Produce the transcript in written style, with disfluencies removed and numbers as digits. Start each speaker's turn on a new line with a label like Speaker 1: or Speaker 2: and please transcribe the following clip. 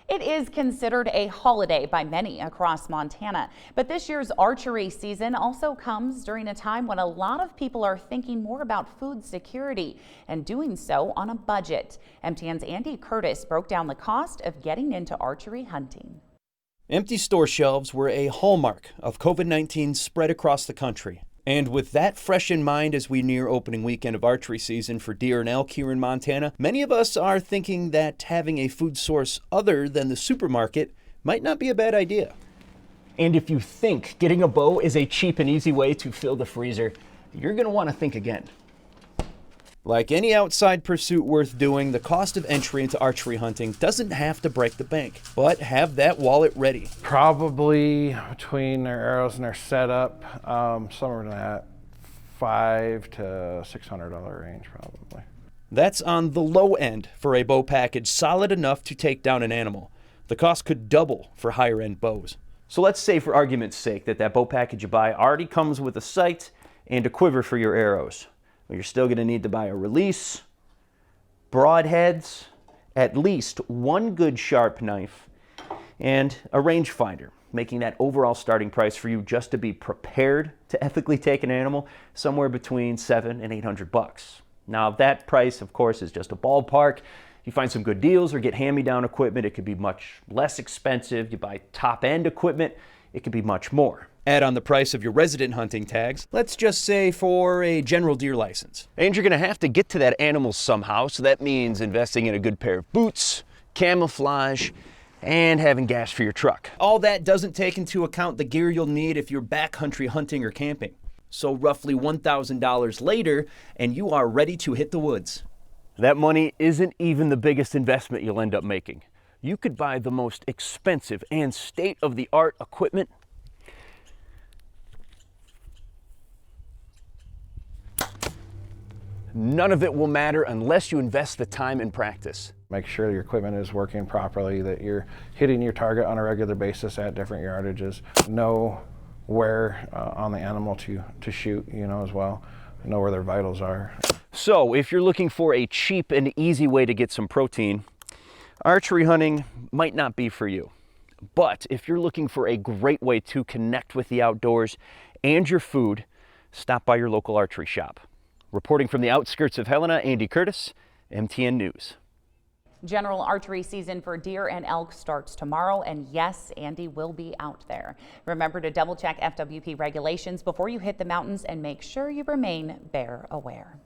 Speaker 1: It is considered a holiday by many across Montana, but this year's archery season also comes during a time when a lot of people are thinking more about food security and doing so on a budget. MTN's Andy Curtis broke down the cost of getting into archery hunting.
Speaker 2: Empty store shelves were a hallmark of COVID-19 spread across the country. And with that fresh in mind as we near opening weekend of archery season for deer and elk here in Montana, many of us are thinking that having a food source other than the supermarket might not be a bad idea.
Speaker 3: And if you think getting a bow is a cheap and easy way to fill the freezer, you're going to want to think again.
Speaker 2: Like any outside pursuit worth doing, the cost of entry into archery hunting doesn't have to break the bank, but have that wallet ready.
Speaker 4: Probably between their arrows and their setup, somewhere in that $500 to $600 range probably.
Speaker 2: That's on the low end for a bow package solid enough to take down an animal. The cost could double for higher end bows. So let's say for argument's sake that bow package you buy already comes with a sight and a quiver for your arrows. Well, you're still going to need to buy a release, broadheads, at least one good sharp knife, and a rangefinder, making that overall starting price for you just to be prepared to ethically take an animal somewhere between $700 and $800. Now that price, of course, is just a ballpark. You find some good deals or get hand-me-down equipment, it could be much less expensive. You buy top-end equipment, it could be much more. Add on the price of your resident hunting tags, let's just say for a general deer license. And you're going to have to get to that animal somehow, so that means investing in a good pair of boots, camouflage, and having gas for your truck. All that doesn't take into account the gear you'll need if you're backcountry hunting or camping. So roughly $1,000 later, and you are ready to hit the woods. That money isn't even the biggest investment you'll end up making. You could buy the most expensive and state-of-the-art equipment. None of it will matter unless you invest the time and practice.
Speaker 4: Make sure your equipment is working properly, that you're hitting your target on a regular basis at different yardages. Know where on the animal to shoot, as well. Know where their vitals are.
Speaker 2: So if you're looking for a cheap and easy way to get some protein, archery hunting might not be for you. But if you're looking for a great way to connect with the outdoors and your food, stop by your local archery shop. Reporting from the outskirts of Helena, Andy Curtis, MTN News.
Speaker 1: General archery season for deer and elk starts tomorrow, and yes, Andy will be out there. Remember to double check FWP regulations before you hit the mountains and make sure you remain bear aware.